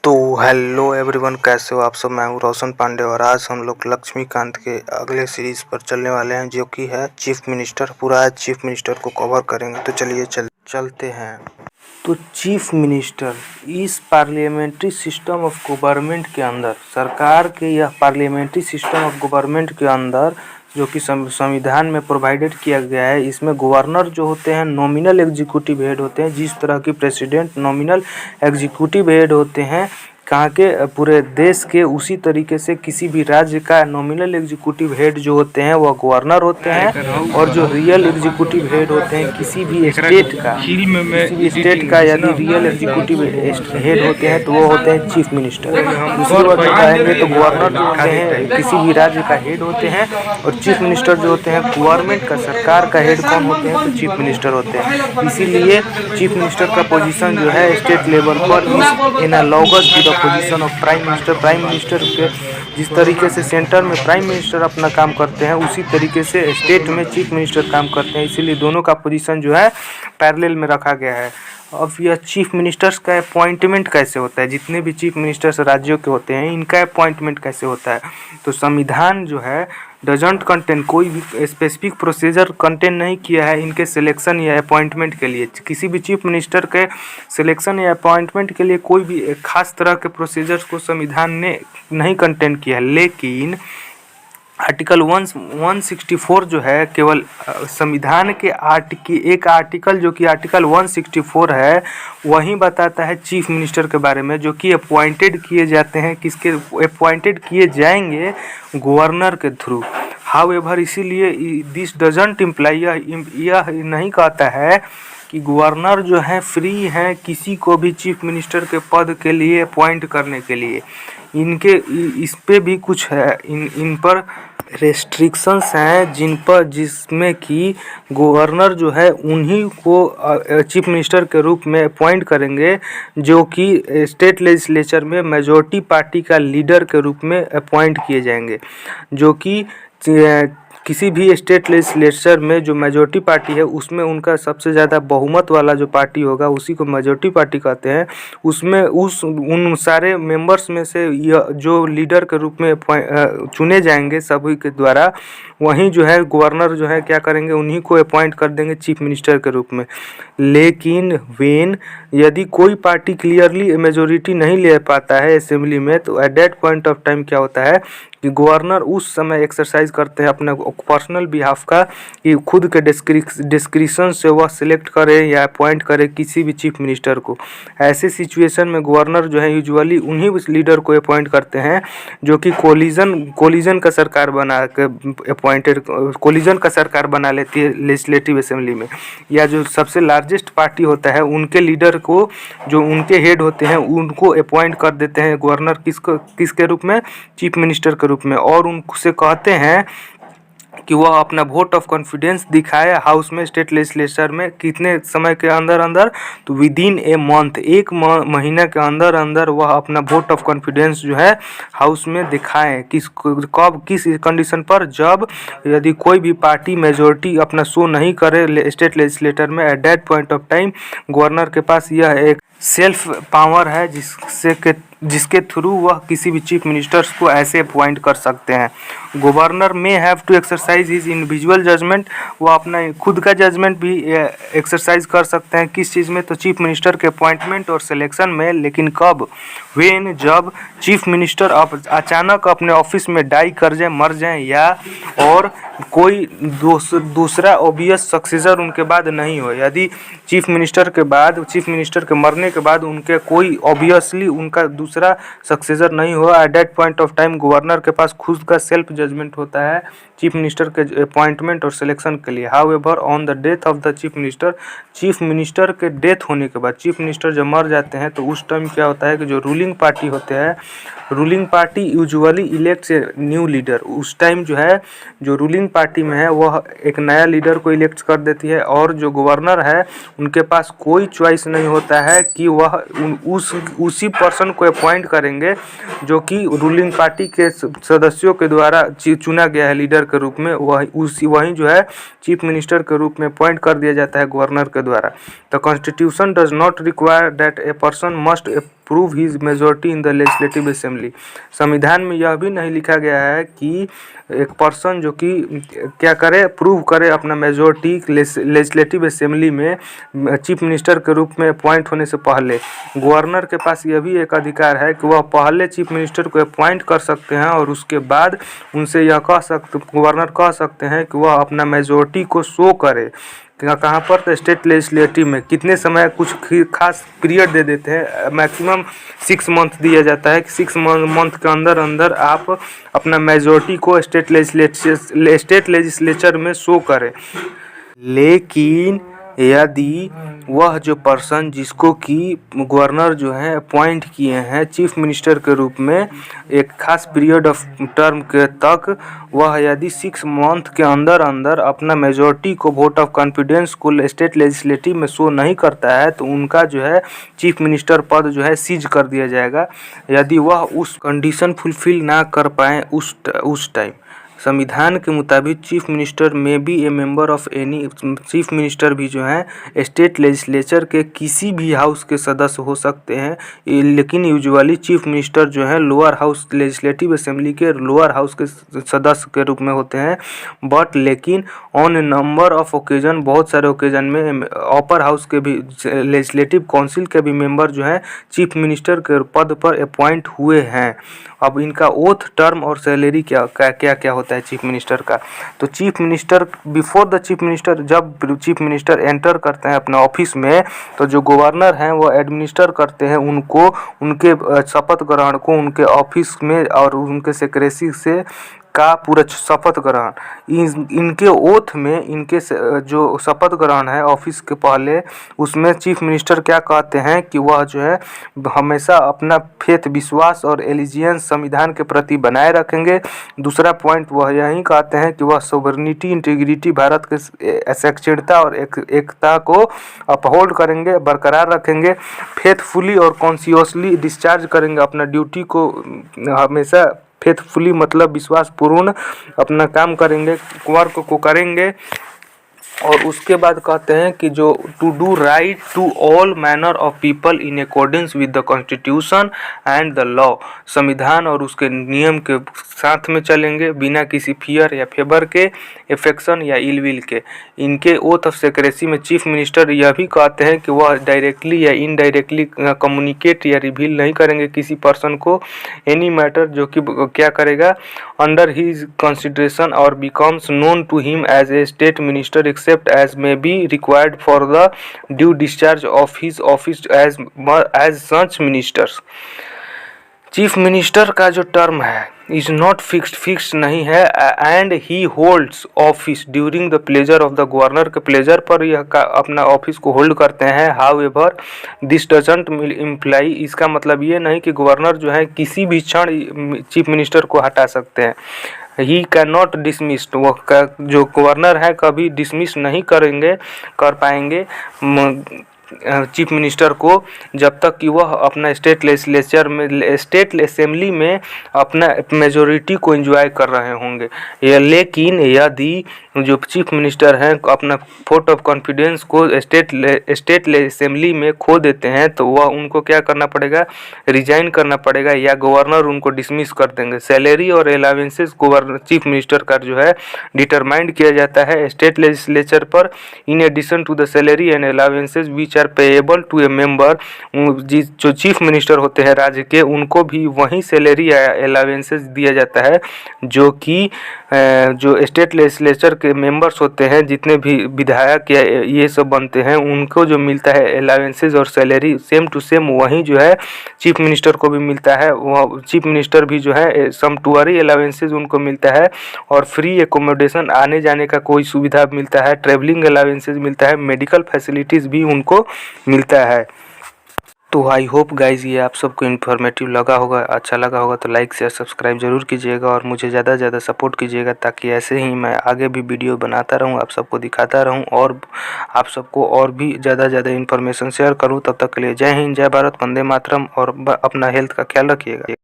तो hello everyone, कैसे हो आप सब। मैं हूँ रोशन पांडे और आज हम लोग लक्ष्मीकांत के अगले सीरीज़ पर चलने वाले हैं जो कि है चीफ मिनिस्टर। पूरा आज चीफ मिनिस्टर को कवर करेंगे। तो चलिए चलते हैं। तो चीफ मिनिस्टर इस पार्लियामेंट्री सिस्टम ऑफ गवर्नमेंट के अंदर, सरकार के यह पार्लियामेंट्री सिस्टम ऑफ गवर्नमेंट के अंदर जो कि संविधान में प्रोवाइडेड किया गया है, इसमें गवर्नर जो होते हैं नॉमिनल एग्जीक्यूटिव हेड होते हैं। जिस तरह की प्रेसिडेंट नॉमिनल एग्जीक्यूटिव हेड होते हैं कहाँ के, पूरे देश के, उसी तरीके से किसी भी राज्य का नॉमिनल एग्जीक्यूटिव हेड जो होते हैं वह गवर्नर होते हैं। और जो रियल एग्जीक्यूटिव हेड होते हैं किसी भी स्टेट का यदि रियल एग्जीक्यूटिव हेड होते हैं तो वो होते हैं चीफ मिनिस्टर। दूसरी बात बताएंगे तो गवर्नर जो होते हैं किसी भी राज्य का हेड होते हैं और चीफ मिनिस्टर जो होते हैं गवर्नमेंट का, सरकार का हेड कौन होते हैं तो चीफ मिनिस्टर होते हैं। इसीलिए चीफ मिनिस्टर का पोजीशन जो है स्टेट लेवल पर is analogous to the position of prime minister. Prime minister के जिस तरीके से सेंटर में प्राइम मिनिस्टर अपना काम करते हैं उसी तरीके से स्टेट में चीफ मिनिस्टर काम करते हैं। इसीलिए दोनों का पोजीशन जो है पैरेलल में रखा गया है। अब यह चीफ मिनिस्टर्स का अपॉइंटमेंट कैसे होता है, जितने भी चीफ मिनिस्टर्स राज्यों के होते हैं इनका अपॉइंटमेंट कैसे होता है, तो संविधान जो है डजंट कंटेन, कोई भी स्पेसिफिक प्रोसीजर कंटेन नहीं किया है इनके सिलेक्शन या अपॉइंटमेंट के लिए। किसी भी चीफ मिनिस्टर के सिलेक्शन या अपॉइंटमेंट के लिए कोई भी एक खास तरह के प्रोसीजर्स को संविधान ने नहीं कंटेन किया है। लेकिन आर्टिकल 164 जो है केवल संविधान के एक आर्टिकल जो कि आर्टिकल 164 है वही बताता है चीफ मिनिस्टर के बारे में, जो कि अपॉइंटेड किए जाते हैं। किसके अपॉइंटेड किए जाएंगे? गवर्नर के थ्रू। हाउएवर इसीलिए दिस डजंट इम्प्लाई, यह नहीं कहता है कि गवर्नर जो है फ्री हैं किसी को भी चीफ मिनिस्टर के पद के लिए अपॉइंट करने के लिए। इनके इस पे भी कुछ है, इन पर रेस्ट्रिक्शंस हैं जिसमें कि गवर्नर जो है उन्हीं को चीफ मिनिस्टर के रूप में अपॉइंट करेंगे जो कि स्टेट लेजिस्लेचर में मेजॉरिटी पार्टी का लीडर के रूप में अपॉइंट किए जाएंगे। जो कि किसी भी स्टेट लेजिस्लेचर में जो मेजॉरिटी पार्टी है उसमें उनका सबसे ज़्यादा बहुमत वाला जो पार्टी होगा उसी को मेजॉरिटी पार्टी कहते हैं। उसमें उन सारे मेंबर्स में से जो लीडर के रूप में चुने जाएंगे सभी के द्वारा, वहीं जो है गवर्नर जो है क्या करेंगे, उन्हीं को अपॉइंट कर देंगे चीफ मिनिस्टर के रूप में। लेकिन यदि कोई पार्टी क्लियरली मेजॉरिटी नहीं ले पाता है असेंबली में, तो at that point of time क्या होता है कि गवर्नर उस समय एक्सरसाइज करते हैं अपने पर्सनल बिहाफ का कि खुद के डिस्क्रिप्शन से वह सिलेक्ट करे या अपॉइंट करे किसी भी चीफ मिनिस्टर को। ऐसे सिचुएशन में गवर्नर जो है यूजुअली उन्हीं उस लीडर को अपॉइंट करते हैं जो कि कोलिजन का सरकार बना के कोलिजन का सरकार बना लेती है लेजिस्लेटिव असेंबली में। या जो सबसे लार्जेस्ट पार्टी होता है उनके लीडर को, जो उनके हेड होते हैं उनको अपॉइंट कर देते हैं गवर्नर किसके रूप में, चीफ मिनिस्टर के रूप में। और उनसे कहते हैं कि वह अपना वोट ऑफ कॉन्फिडेंस दिखाए हाउस में, स्टेट लेजिस्लेचर में कितने समय के अंदर, तो विदिन ए मंथ, एक महीना के अंदर वह अपना वोट ऑफ कॉन्फिडेंस जो है हाउस में दिखाएं। किस कंडीशन पर, जब यदि कोई भी पार्टी मेजॉरिटी अपना शो नहीं करे स्टेट लेजिस्लेटर में, at that point of time governor के पास यह एक सेल्फ पावर है जिसके थ्रू वह किसी भी चीफ मिनिस्टर्स को ऐसे अपॉइंट कर सकते हैं। Governor may have to exercise his individual judgement, वह अपना खुद का जजमेंट भी एक्सरसाइज कर सकते हैं। किस चीज़ में, तो चीफ मिनिस्टर के अपॉइंटमेंट और सिलेक्शन में। लेकिन कब? जब चीफ मिनिस्टर अचानक अपने ऑफिस में डाई कर जाए, मर जाए, या और कोई दूसरा ऑब्वियस सक्सेसर उनके बाद नहीं हो। यदि चीफ मिनिस्टर के मरने के बाद उनके कोई ऑब्वियसली उनका दूसरा सक्सेसर नहीं हुआ, at that point of time governor के पास खुद का सेल्फ जजमेंट होता है चीफ मिनिस्टर के अपॉइंटमेंट और सिलेक्शन के लिए। However on the death of the chief minister के डेथ होने के बाद, चीफ मिनिस्टर जब मर जाते हैं तो उस टाइम क्या होता है कि जो रूलिंग पार्टी होते हैं, ruling party usually elects a new leader. उस टाइम जो है जो रूलिंग पार्टी में है वह एक नया लीडर को इलेक्ट कर देती है और जो गवर्नर है उनके पास कोई चॉइस नहीं होता है कि वह उसी पर्सन को अपॉइंट करेंगे जो कि रूलिंग पार्टी के सदस्यों के द्वारा चुना गया है लीडर के रूप में, वही जो है चीफ मिनिस्टर के रूप में अपॉइंट कर दिया जाता है गवर्नर के द्वारा। The constitution does not require that a person must prove his majority in the legislative assembly. संविधान में यह भी नहीं लिखा गया है कि एक पर्सन जो कि क्या करे, प्रूव करे अपना मेजोरिटी लेजिस्लेटिव असेंबली में चीफ मिनिस्टर के रूप में अपॉइंट होने से पहले। गवर्नर के पास यह भी एक अधिकार है कि वह पहले चीफ मिनिस्टर को अपॉइंट कर सकते हैं और उसके बाद उनसे यह गवर्नर कह सकते हैं कि वह अपना मेजोरिटी को शो करे। कहाँ पर, तो स्टेट लेजिस्लेटिव में कितने समय कुछ खास पीरियड दे देते हैं, मैक्सिमम 6 मंथ दिया जाता है कि 6 मंथ के अंदर अंदर आप अपना मेजोरिटी को स्टेट लेजिस्लेचर में शो करें। लेकिन यदि वह जो पर्सन जिसको कि गवर्नर जो है अपॉइंट किए हैं चीफ मिनिस्टर के रूप में एक खास पीरियड ऑफ टर्म के तक, वह यदि 6 मंथ के अंदर अंदर अपना मेजॉरिटी को वोट ऑफ कॉन्फिडेंस को स्टेट लेजिस्लेटिव में शो नहीं करता है तो उनका जो है चीफ मिनिस्टर पद जो है सीज कर दिया जाएगा, यदि वह उस कंडीशन फुलफिल ना कर पाए उस टाइम। संविधान के मुताबिक chief minister may be a member of any, chief minister भी जो हैं स्टेट लेजिस्लेचर के किसी भी हाउस के सदस्य हो सकते हैं, लेकिन यूजुअली चीफ मिनिस्टर जो है लोअर हाउस लेजिस्लेटिव असेंबली के लोअर हाउस के सदस्य के रूप में होते हैं। बट लेकिन on A number of occasion, बहुत सारे ओकेजन में अपर हाउस के भी लेजिस्लेटिव काउंसिल के भी मेंबर जो हैं चीफ मिनिस्टर के पद पर अपॉइंट हुए हैं। अब इनका ओथ, टर्म और सैलरी क्या होता है चीफ मिनिस्टर का। तो chief minister before the chief minister, जब चीफ मिनिस्टर एंटर करते हैं अपने ऑफिस में तो जो गवर्नर हैं वो एडमिनिस्टर करते हैं उनको, उनके शपथ ग्रहण को उनके ऑफिस में और उनके सेक्रेटरी से का पूरा शपथ ग्रहण। इनके ओथ में इनके जो शपथ ग्रहण है ऑफिस के पहले, उसमें चीफ मिनिस्टर क्या कहते हैं कि वह जो है हमेशा अपना फेथ, विश्वास और एलिजियंस संविधान के प्रति बनाए रखेंगे। दूसरा पॉइंट वह यही कहते हैं कि वह सोवरेनिटी, इंटीग्रिटी, भारत के अखंडता और एकता को अपहोल्ड करेंगे, बरकरार रखेंगे। फेथफुली और कॉन्शियसली डिस्चार्ज करेंगे अपना ड्यूटी को, हमेशा फेथफुली मतलब विश्वासपूर्ण अपना काम करेंगे, वर्क को करेंगे। और उसके बाद कहते हैं कि जो to do right to all manner of people in accordance with the constitution and the law, संविधान और उसके नियम के साथ में चलेंगे बिना किसी फियर या फेवर के, एफेक्शन या इलविल के। इनके ओथ ऑफ सेक्रेसी में चीफ मिनिस्टर यह भी कहते हैं कि वह डायरेक्टली या इनडायरेक्टली कम्युनिकेट या रिवील नहीं करेंगे किसी पर्सन को एनी मैटर जो कि क्या करेगा अंडर हिज कंसिडरेशन और becomes known to him as a state minister except as may be required for the due discharge of his office as such ministers। Chief minister का जो term है is not fixed नहीं है, and he holds office during the pleasure of the governor के pleasure पर यह अपना office को होल्ड करते हैं। हाउएवर दिस डजंट इम्प्लाई, इसका मतलब ये नहीं कि गवर्नर जो है किसी भी क्षण चीफ मिनिस्टर को हटा सकते हैं। ही कैन नॉट डिसमिस, वो जो गवर्नर है कभी डिसमिस नहीं कर पाएंगे चीफ मिनिस्टर को जब तक कि वह अपना स्टेट लेजिस्लेचर में, स्टेट असेंबली में अपना मेजोरिटी को एंजॉय कर रहे होंगे। लेकिन यदि जो चीफ मिनिस्टर हैं अपना वोट ऑफ कॉन्फिडेंस को स्टेट असेंबली में खो देते हैं तो वह उनको क्या करना पड़ेगा, रिजाइन करना पड़ेगा या गवर्नर उनको डिसमिस कर देंगे। सैलरी और अलावेंसेस गवर्नर चीफ मिनिस्टर का जो है डिटरमाइंड किया जाता है स्टेट लेजिस्लेचर पर, in addition to the salary and allowances which are payable to a member. जो चीफ मिनिस्टर होते हैं राज्य के, उनको भी वही सैलरी या अलावेंसेस दिया जाता है जो कि जो स्टेट लेजिस्लेचर के मेंबर्स होते हैं, जितने भी विधायक या ये सब बनते हैं, उनको जो मिलता है अलावेंसेस और सैलरी सेम टू सेम वही जो है चीफ मिनिस्टर को भी मिलता है। वह चीफ मिनिस्टर भी जो है समटुअरी अलावेंसेस उनको मिलता है और फ्री एकोमोडेशन, आने जाने का कोई सुविधा मिलता है, ट्रेवलिंग अलावेंसेस मिलता है, मेडिकल फैसिलिटीज़ भी उनको मिलता है। तो आई होप गाइज ये आप सबको इन्फॉर्मेटिव लगा होगा, अच्छा लगा होगा तो लाइक शेयर सब्सक्राइब जरूर कीजिएगा और मुझे ज़्यादा से ज़्यादा सपोर्ट कीजिएगा ताकि ऐसे ही मैं आगे भी वीडियो बनाता रहूं, आप सबको दिखाता रहूं और आप सबको और भी ज़्यादा से ज़्यादा इन्फॉर्मेशन शेयर करूं। तब तक के लिए जय हिंद, जय भारत, वंदे मातरम और अपना हेल्थ का ख्याल रखिएगा।